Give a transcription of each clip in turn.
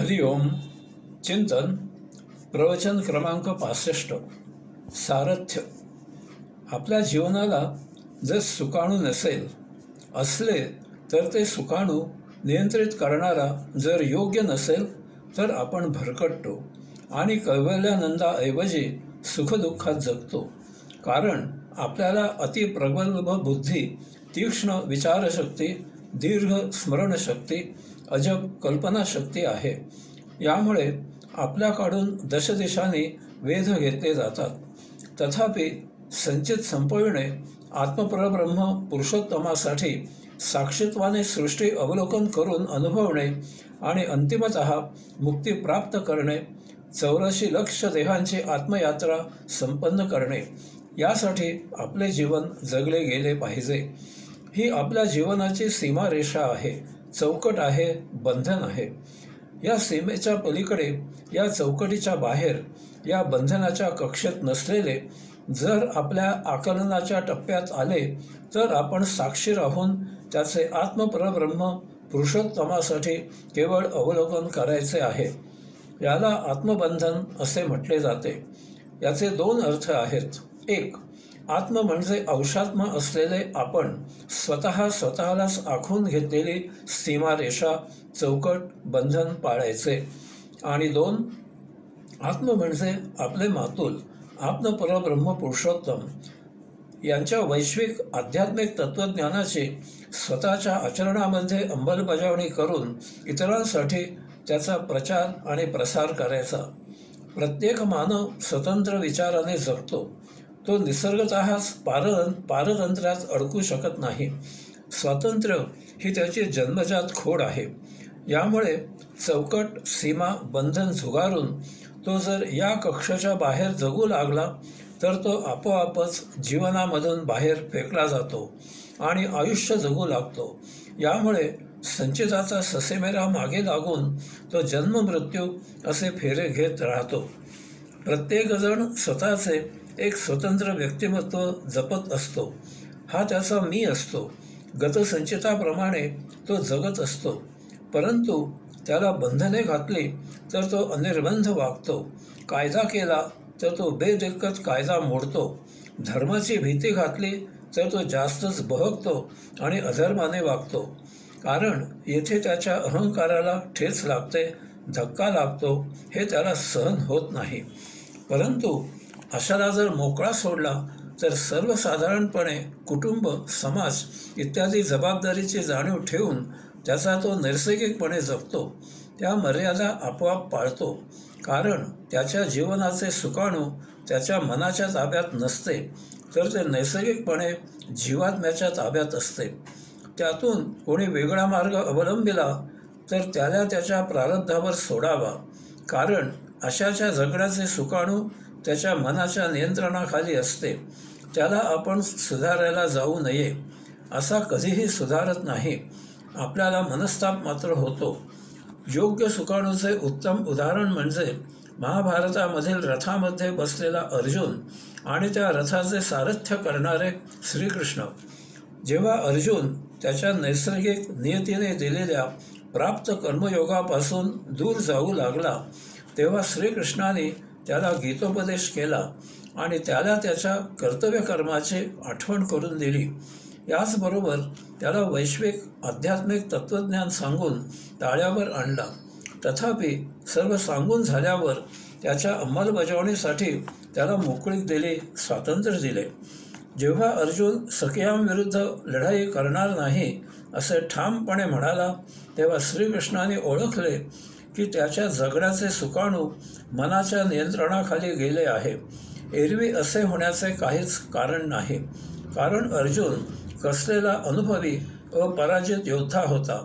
हरिओम. चिंतन. प्रवचन क्रमांक 65. सारथ्य. आपल्या जीवनाला जर सुकाणू नसेल असले तर ते सुकाणू नियंत्रित करणारा जर योग्य नसेल तर आपण भरकटतो आणि कैवल्यानंदाऐवजी सुखदुःखात जगतो. कारण आपल्याला अतिप्रगल्भ बुद्धी, तीक्ष्ण विचारशक्ती, दीर्घ स्मरणशक्ती, अजब कल्पनाशक्ती आहे. यामुळे आपल्याकडून दशदिशांनी वेध घेतले जातात. तथापि संचित संपविणे, आत्मपरब्रह्म पुरुषोत्तमासाठी साक्षीत्वाने सृष्टी अवलोकन करून अनुभवणे आणि अंतिमतः मुक्ती प्राप्त करणे, 84 लक्ष देहांची आत्मयात्रा संपन्न करणे, यासाठी आपले जीवन जगले गेले पाहिजे. ही आपल्या जीवनाची सीमारेषा आहे, चौकट आहे, बंधन आहे. या सीमेच्या पलीकडे, या चौकटीच्या बाहेर, या बंधनाच्या कक्षेत नसलेले जर आपल्या आकलनाच्या टप्प्यात आले तर आपण साक्षी राहून त्याचे आत्मपरब्रह्म पुरुषोत्तमासाठी केवळ अवलोकन करायचे आहे. याला आत्मबंधन असे म्हटले जाते. याचे 2 अर्थ आहेत. 1. आत्म म्हणजे अंशात्मा असलेले आपण, स्वतःलाच आखून घेतलेली सीमारेषा, चौकट, बंधन पाळायचे. आणि 2. आत्म म्हणजे आपले मातुल, आत्मपरब्रह्म पुरुषोत्तम यांच्या वैश्विक आध्यात्मिक तत्त्वज्ञानाची स्वतःच्या आचरणामध्ये अंमलबजावणी करून इतरांसाठी त्याचा प्रचार आणि प्रसार करायचा. प्रत्येक मानव स्वतंत्र विचाराने जगतो. तो निसर्गतःच पारतंत्र्यात अडकू शकत नाही. स्वातंत्र्य ही त्याची जन्मजात खोड आहे. यामुळे चौकट, सीमा, बंधन झुगारून तो जर या कक्षाच्या बाहेर जगू लागला तर तो आपोआपच जीवनामधून बाहेर फेकला जातो आणि आयुष्य जगू लागतो. यामुळे संचिताचा ससेमेरा मागे लागून तो जन्ममृत्यू असे फेरे घेत राहतो. प्रत्येकजण स्वतःचे एक स्वतंत्र व्यक्तिमत्व जपत असतो. हा त्याचा मी असतो. गतसंचिताप्रमाणे तो जगत असतो. परंतु त्याला बंधने घातली तर तो अनिर्बंध वागतो. कायदा केला तर तो बेदिक्कत कायदा मोडतो. धर्माची भीती घातली तर तो जास्तच बहकतो आणि अधर्माने वागतो. कारण येथे त्याच्या अहंकाराला ठेच लागते, धक्का लागतो, हे त्याला सहन होत नाही. परंतु अशाला जर मोकळा सोडला तर सर्वसाधारणपणे कुटुंब, समाज इत्यादी जबाबदारीची जाणीव ठेवून त्याचा तो नैसर्गिकपणे जगतो. त्या मर्यादा आपोआप पाळतो. कारण त्याच्या जीवनाचे सुकाणू त्याच्या मनाच्या ताब्यात नसते, तर ते नैसर्गिकपणे जीवात्म्याच्या ताब्यात असते. त्यातून कोणी वेगळा मार्ग अवलंबिला तर त्याला त्याच्या प्रारब्धावर सोडावा. कारण अशाच्या जगण्याचे सुकाणू त्याच्या मनाच्या नियंत्रणाखाली असते. त्याला आपण सुधारायला जाऊ नये. असा कधीही सुधारत नाही. आपल्याला मनस्ताप मात्र होतो. योग्य सुकाणूचे उत्तम उदाहरण म्हणजे महाभारतामधील रथामध्ये बसलेला अर्जुन आणि त्या रथाचे सारथ्य करणारे श्रीकृष्ण. जेव्हा अर्जुन त्याच्या नैसर्गिक नियतीने दिलेल्या प्राप्त कर्मयोगापासून दूर जाऊ लागला तेव्हा श्रीकृष्णाने त्याला गीतोपदेश केला आणि त्याला त्याच्या कर्तव्यकर्माची आठवण करून दिली. याचबरोबर त्याला वैश्विक आध्यात्मिक तत्त्वज्ञान सांगून ताळ्यावर आणला. तथापि सर्व सांगून झाल्यावर त्याच्या अंमलबजावणीसाठी त्याला मोकळीक दिली, स्वातंत्र्य दिले. जेव्हा अर्जुन सखियांविरुद्ध लढाई करणार नाही असे ठामपणे म्हणाला तेव्हा श्रीकृष्णाने ओळखले की त्याच्या जगण्याचे सुकाणू मनाच्या नियंत्रणाखाली गेले आहे. एरवी असे होण्याचे काहीच कारण नाही. कारण अर्जुन कसलेला अनुभवी व पराजित योद्धा होता.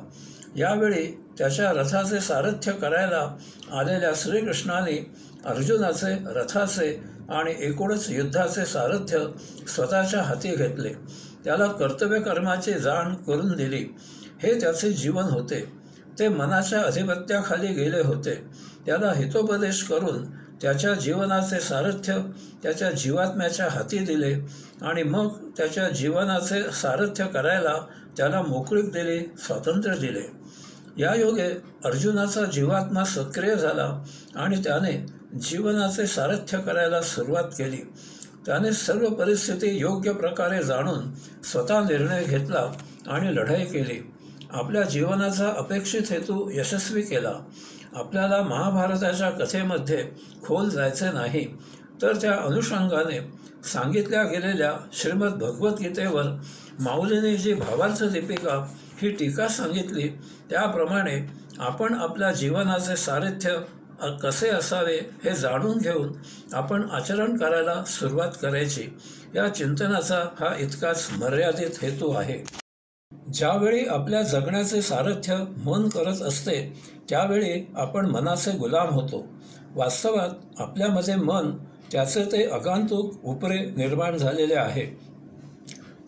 यावेळी त्याच्या रथाचे सारथ्य करायला आलेल्या श्रीकृष्णाने अर्जुनाचे, रथाचे आणि एकूणच युद्धाचे सारथ्य स्वतःच्या हाती घेतले. त्याला कर्तव्यकर्माची जाण करून दिली. हे त्याचे जीवन होते. ते मनाच्या अधिपत्याखाली गेले होते. त्याला हितोपदेश करून त्याच्या जीवनाचे सारथ्य त्याच्या जीवात्म्याच्या हाती दिले आणि मग त्याच्या जीवनाचे सारथ्य करायला त्याला मोकळीक दिली, स्वातंत्र्य दिले. या योगे अर्जुनाचा जीवात्मा सक्रिय झाला आणि त्याने जीवनाचे सारथ्य करायला सुरुवात केली. त्याने सर्व परिस्थिती योग्य प्रकारे जाणून स्वतः निर्णय घेतला आणि लढाई केली. आपल्या जीवनाचा अपेक्षित हेतू यशस्वी केला. आपल्याला महाभारताच्या कथेमध्ये खोल जायचे नाही, तर त्या अनुषंगाने सांगितल्या गेलेल्या श्रीमद भगवद्गीतेवर माऊलीने जी भावार्थ दीपिका ही टीका सांगितली, त्याप्रमाणे आपण आपल्या जीवनाचे सारथ्य कसे असावे हे जाणून घेऊन आपण आचरण करायला सुरुवात करायची. या चिंतनाचा हा इतकाच मर्यादित हेतू आहे. ज्यावेळी आपल्या जगण्याचे सारथ्य मन करत असते, त्यावेळी आपण मनाचे गुलाम होतो. वास्तवात आपल्यामध्ये मन त्याचे ते आगंतुक उपरे निर्माण झालेले आहे.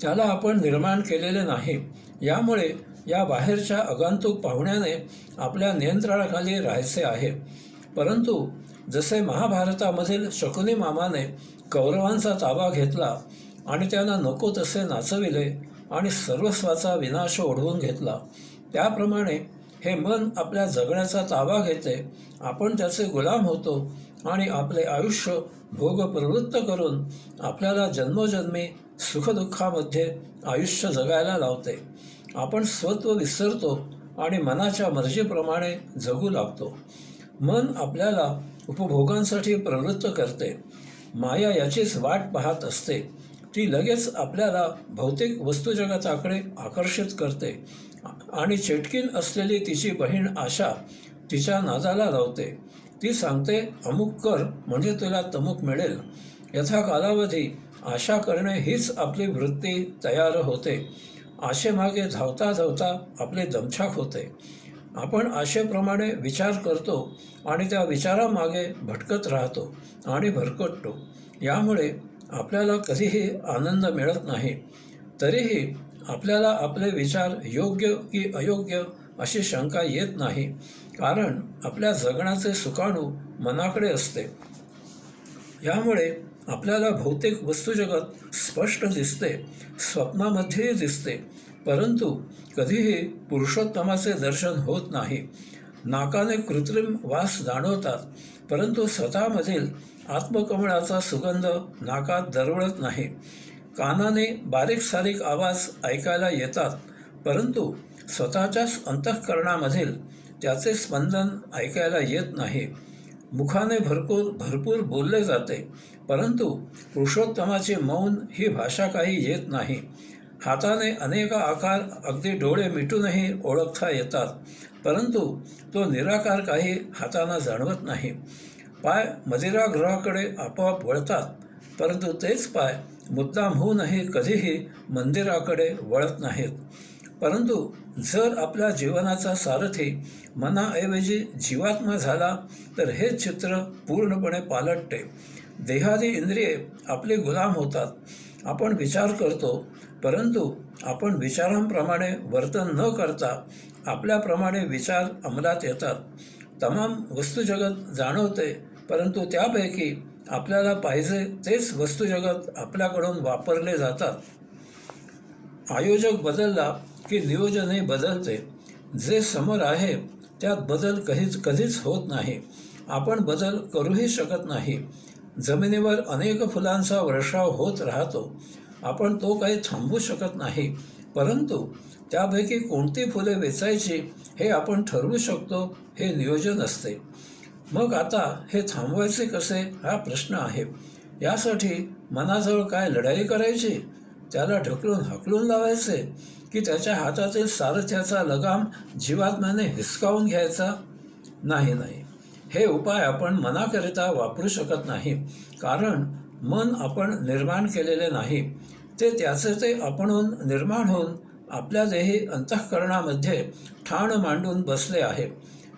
त्याला आपण निर्माण केलेले नाही. यामुळे या बाहेरच्या आगंतुक पाहुण्याने आपल्या नियंत्रणाखाली राहायचे आहे. परंतु जसे महाभारतामधील शकुनी मामाने कौरवांचा ताबा घेतला आणि त्यांना नको तसे नाचविले आणि सर्वस्वाचा विनाश ओढवून घेतला, त्याप्रमाणे हे मन आपल्या जगण्याचा ताबा घेते. आपण त्याचे गुलाम होतो आणि आपले आयुष्य भोगप्रवृत्त करून आपल्याला जन्मोजन्मी सुखदुःखामध्ये आयुष्य जगायला लावते. आपण स्वत्व विसरतो आणि मनाच्या मर्जीप्रमाणे जगू लागतो. मन आपल्याला उपभोगांसाठी प्रवृत्त करते. माया याचीच वाट पाहत असते. ती लगेच आपल्याला भौतिक वस्तुजगताकडे आकर्षित करते आणि चेटकीन असलेली तिची बहीण आशा तिच्या नादाला लावते. ती सांगते, अमुक कर म्हणजे तुला तमुक मिळेल. यथा कालावधी आशा करणे हीच आपली वृत्ती तयार होते. आशेमागे धावता धावता आपले दमछाक होते. आपण आशेप्रमाणे विचार करतो आणि त्या विचारामागे भटकत राहतो आणि भरकटतो. यामुळे आपल्याला कधीही आनंद मिळत नाही. तरीही आपल्याला आपले विचार योग्य की अयोग्य अशी शंका येत नाही, कारण आपल्या जगण्याचे सुकाणू मनाकडे असते. यामुळे आपल्याला भौतिक वस्तुजगत स्पष्ट दिसते, स्वप्नामध्येही दिसते, परंतु कधीही पुरुषोत्तमाचे दर्शन होत नाही. नाकाने कृत्रिम वास जाणवतात, परंतु स्वतःमधील आत्मकमळाचा सुगंध नाकात दरवळत नाही. कानाने बारीक सारीक आवाज ऐकायला येतात, परंतु स्वतःच्याच अंतःकरणामधील त्याचे स्पंदन ऐकायला येत नाही. मुखाने भरपूर बोलले जाते, परंतु पुरुषोत्तमाचे मौन ही भाषा काही येत नाही. हाताने अनेक आकार अगदी डोळे मिटूनही ओळखता येतात, परंतु तो निराकार काही हातांना जाणवत नाही. पाय मदिरागृहाकडे आपोआप वळतात, परंतु तेच पाय मुद्दाम होऊनही कधीही मंदिराकडे वळत नाहीत. परंतु जर आपल्या जीवनाचा सारथी मनाऐवजी जीवात्मा झाला, तर हे चित्र पूर्णपणे पालटते. देहादी इंद्रिये आपले गुलाम होतात. आपण विचार करतो, परंतु आपण विचारांप्रमाणे वर्तन न करता आपल्याप्रमाणे विचार अंमलात येतात. तमाम वस्तुजगत जाणवते, परंतु त्यापैकी आपल्याला पाहिजे तेच वस्तुजगत आपल्याकडून वापरले जातात. आयोजक बदलला की नियोजनही बदलते. जे समोर आहे त्यात बदल कधीच होत नाही. आपण बदल करूही शकत नाही. जमिनीवर अनेक फुलांचा वर्षाव होत राहतो. आपण तो काही थांबवू शकत नाही, परंतु त्यापैकी कोणती फुले वेचायची हे आपण ठरवू शकतो. हे नियोजन असते. मग आता हे थांबवायचे कसे हा प्रश्न आहे. यासाठी मनाजवळ काय लढाई करायची, त्याला ढकलून हकलून लावायचे, की त्याच्या हातातील सारथ्याचा लगाम जीवात्म्याने हिसकावून घ्यायचा? नाही. हे उपाय आपण मनाकरिता वापरू शकत नाही, कारण मन आपण निर्माण केलेले नाही. ते त्याचे ते आपणहून निर्माण होऊन आपल्या देही अंतःकरणामध्ये ठाण मांडून बसले आहे.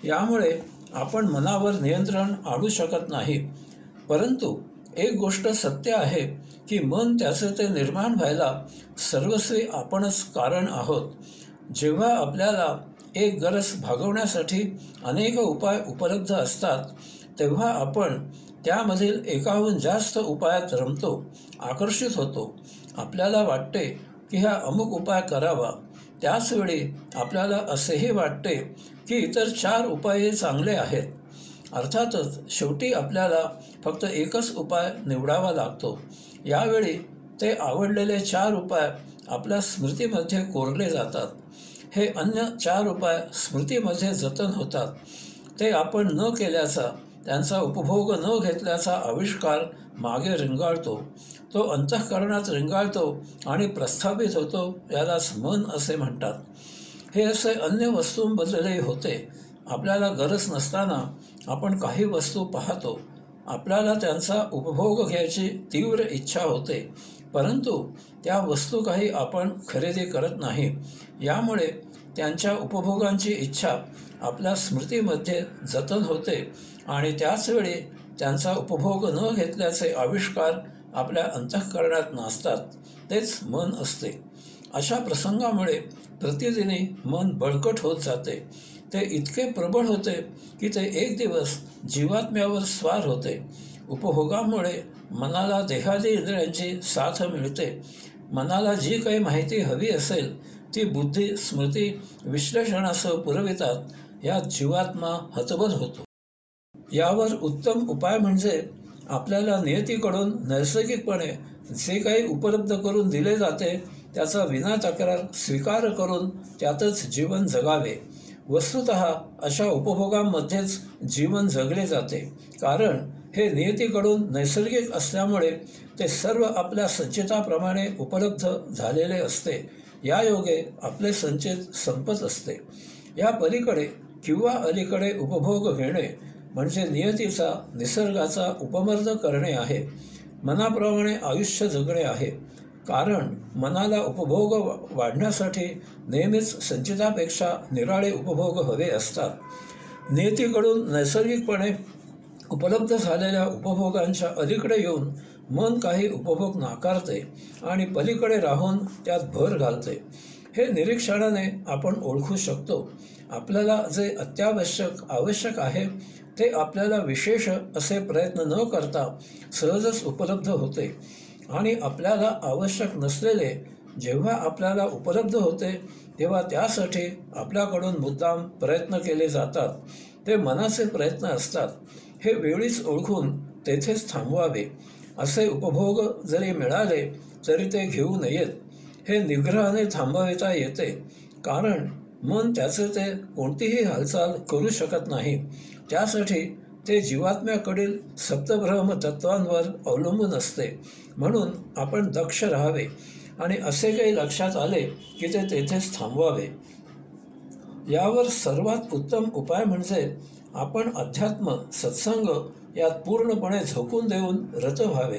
यामुळे आपण मनावर नियंत्रण आणू शकत नाही. परंतु एक गोष्ट सत्य आहे की मन त्याचे ते निर्माण व्हायला सर्वस्वी आपणच कारण आहोत. जेव्हा आपल्याला एक गरज भागवण्यासाठी अनेक उपाय उपलब्ध असतात, तेव्हा आपण त्यामधील एकाहून जास्त उपायात रमतो, आकर्षित होतो. आपल्याला वाटते की हा अमुक उपाय करावा, त्याचवेळी आपल्याला असेही वाटते की इतर 4 उपायही चांगले आहेत. अर्थातच शेवटी आपल्याला फक्त एकच उपाय निवडावा लागतो. यावेळी ते आवडलेले 4 उपाय आपल्या स्मृतीमध्ये कोरले जातात. हे अन्य 4 उपाय स्मृतीमध्ये जतन होतात. ते आपण न केल्याचा, त्यांचा उपभोग न घेतल्याचा आविष्कार मागे रिंगाळतो. तो अंतःकरणात रिंगाळतो आणि प्रस्थापित होतो. यालाच मन असे म्हणतात. हे असे अन्य वस्तूंबद्दलही होते. आपल्याला गरज नसताना आपण काही वस्तू पाहतो. आपल्याला त्यांचा उपभोग घ्यायची तीव्र इच्छा होते, परंतु त्या वस्तू काही आपण खरेदी करत नाही. यामुळे त्यांच्या उपभोगांची इच्छा आपल्या स्मृतीमध्ये जतन होते आणि त्याचवेळी त्यांचा उपभोग न घेतल्याचे आविष्कार आपल्या अंतःकरणात नाचतात. तेच मन असते. अशा प्रसंगामुळे प्रतिदिनी मन बळकट होत जाते. ते इतके प्रबळ होते की ते एक दिवस जीवात्म्यावर स्वार होते. उपभोगामुळे मनाला देहादी इंद्रियांची साथ मिळते. मनाला जी काही माहिती हवी असेल ती बुद्धी, स्मृती, विश्लेषणासह पुरवितात. यात जीवात्मा हतबल होतो. यावर उत्तम उपाय म्हणजे आपल्याला नियतीकडून नैसर्गिकपणे जे काही उपलब्ध करून दिले जाते त्याचा विना तक्रार स्वीकार करून त्यातच जीवन जगावे. वस्तुतः अशा उपभोगांमध्येच जीवन जगले जाते, कारण हे नियतीकडून नैसर्गिक असल्यामुळे ते सर्व आपल्या संचिताप्रमाणे उपलब्ध झालेले असते. यायोगे आपले संचित संपत असते. या पलीकडे किंवा अलीकडे उपभोग घेणे म्हणजे नियतीचा, निसर्गाचा उपमर्द करणे आहे. मनाप्रमाणे आयुष्य जगणे आहे, कारण मनाला उपभोग वाढण्यासाठी नेहमीच संचितापेक्षा निराळे उपभोग हवे असतात. नियतीकडून नैसर्गिकपणे उपलब्ध झालेल्या उपभोगांच्या अलीकडे येऊन मन काही उपभोग नाकारते आणि पलीकडे राहून त्यात भर घालते. हे निरीक्षणाने आपण ओळखू शकतो. आपल्याला जे अत्यावश्यक, आवश्यक आहे ते आपल्याला विशेष असे प्रयत्न न करता सहजच उपलब्ध होते आणि आपल्याला आवश्यक नसलेले जेव्हा आपल्याला उपलब्ध होते तेव्हा त्यासाठी आपल्याकडून मुद्दाम प्रयत्न केले जातात. ते मनाचे प्रयत्न असतात. हे वेळीच ओळखून तेथेच थांबवावे. असे उपभोग जरी मिळाले तरी ते घेऊ नयेत. हे निग्रहाने थांबविता येते, कारण मन त्याचे ते कोणतीही हालचाल करू शकत नाही. त्यासाठी ते जीवात्म्याकडील सप्तब्रह्म तत्वांवर अवलंबून असते. म्हणून आपण दक्ष राहावे आणि असे काही लक्षात आले की ते तेथेच थांबवावे. यावर सर्वात उत्तम उपाय म्हणजे आपण अध्यात्म, सत्संग यात पूर्णपणे झोकून देऊन रत व्हावे.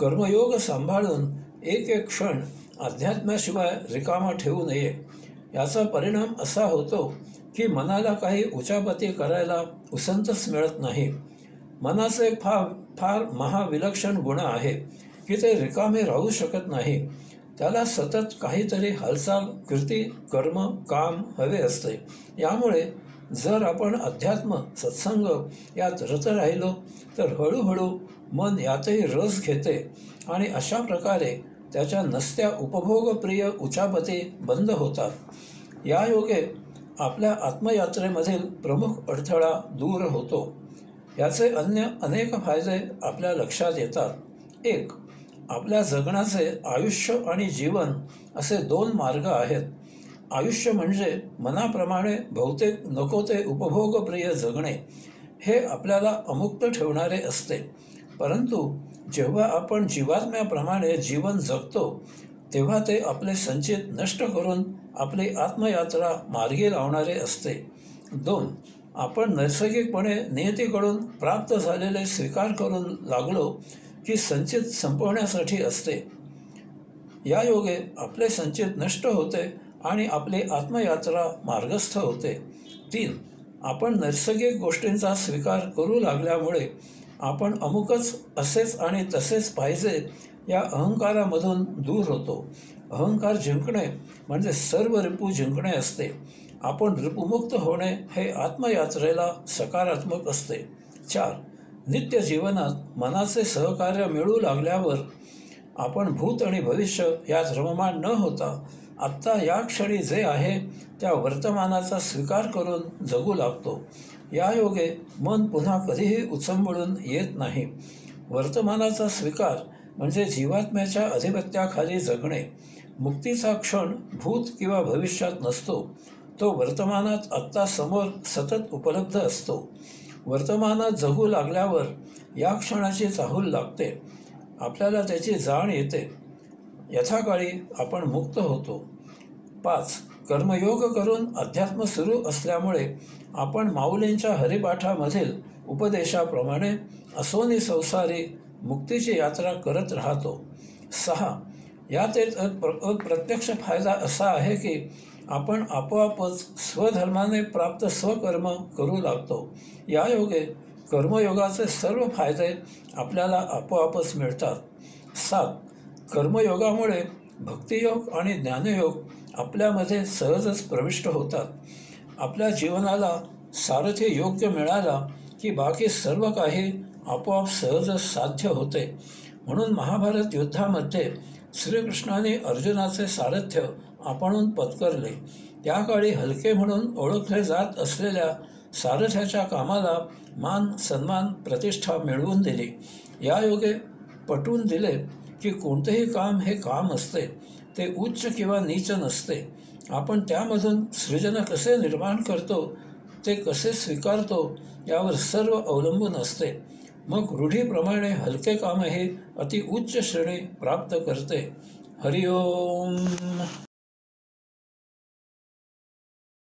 कर्मयोग सांभाळून एक एक क्षण अध्यात्माशिवाय रिकामा ठेवू नये. याचा परिणाम असा होतो की मनाला काही उचापती करायला उसंतच मिळत नाही. मनाचे फार महाविलक्षण गुण आहे की ते रिकामे राहू शकत नाही. त्याला सतत काहीतरी हालचाल, कृती, कर्म, काम हवे असते. यामुळे जर आपण अध्यात्म, सत्संग यात रत राहिलो तर हळूहळू मन यातही रस घेते आणि अशा प्रकारे त्याच्या नसत्या उपभोगप्रिय उचापती बंद होतात. यायोगे आपल्या आत्मयात्रेमधील प्रमुख अडथळा दूर होतो. याचे अन्य अनेक फायदे आपल्या लक्षात येतात. 1. आपल्या जगण्याचे आयुष्य आणि जीवन असे 2 मार्ग आहेत. आयुष्य म्हणजे मनाप्रमाणे बहुतेक नको ते उपभोगप्रिय जगणे. हे आपल्याला अमुक्त ठेवणारे असते. परंतु जेव्हा आपण जीवात्म्याप्रमाणे जीवन जगतो तेव्हा ते आपले संचित नष्ट करून आपली आत्मयात्रा मार्गी लावणारे असते. 2. आपण नैसर्गिकपणे नियतीकडून प्राप्त झालेले स्वीकार करून लागलो की संचित संपवण्यासाठी असते. यायोगे आपले संचित नष्ट होते आणि आपली आत्मयात्रा मार्गस्थ होते. 3. आपण नैसर्गिक गोष्टींचा स्वीकार करू लागल्यामुळे आपण अमुकच, असेच आणि तसेच पाहिजे या अहंकारामधून दूर होतो. अहंकार जिंकणे म्हणजे सर्व रिपू जिंकणे असते. आपण रिपुमुक्त होणे हे आत्मयात्रेला सकारात्मक असते. 4. नित्य जीवनात मनाचे सहकार्य मिळू लागल्यावर आपण भूत आणि भविष्य यात रममाण न होता आत्ता या क्षणी जे आहे त्या वर्तमानाचा स्वीकार करून जगू लागतो. यायोगे मन पुन्हा कधीही उचंबळून येत नाही. वर्तमानाचा स्वीकार म्हणजे जीवात्म्याच्या अधिपत्याखाली जगणे. मुक्तीचा क्षण भूत किंवा भविष्यात नसतो, तो वर्तमानात आत्ता समोर सतत उपलब्ध असतो. वर्तमानात जगू लागल्यावर या क्षणाची चाहूल लागते, आपल्याला त्याची जाण येते. यथाकाळी आपण मुक्त होतो. 5. कर्मयोग करून अध्यात्म सुरू असल्यामुळे आपण माऊलींच्या हरिपाठामधील उपदेशाप्रमाणे असोनी संसारी मुक्तीची यात्रा करत राहतो. 6. यात एक प्रत्यक्ष फायदा असा आहे की आपण आपोआपच स्वधर्माने प्राप्त स्वकर्म करू लागतो. यायोगे कर्मयोगाचे सर्व फायदे आपल्याला आपोआपच मिळतात. 7. कर्मयोगामुळे भक्तियोग आणि ज्ञानयोग आपल्यामध्ये सहजच प्रविष्ट होतात. आपल्या जीवनाला सारथी योग्य मिळाला की बाकी सर्व काही आपोआप सहजच साध्य होते. म्हणून महाभारत युद्धामध्ये श्रीकृष्णाने अर्जुनाचे सारथ्य आपणहून पत्करले. त्या काळी हलके म्हणून ओळखले जात असलेल्या सारथ्याच्या कामाला मान सन्मान प्रतिष्ठा मिळवून दिली. यायोगे पटवून दिले की कोणतेही काम हे काम असते, ते उच्च किंवा नीच नसते. आपण त्यामधून सृजन कसे निर्माण करतो, ते कसे स्वीकारतो यावर सर्व अवलंबून असते. मग रूढीप्रमाणे हलके कामही अति उच्च श्रेणी प्राप्त करते. हरिओम.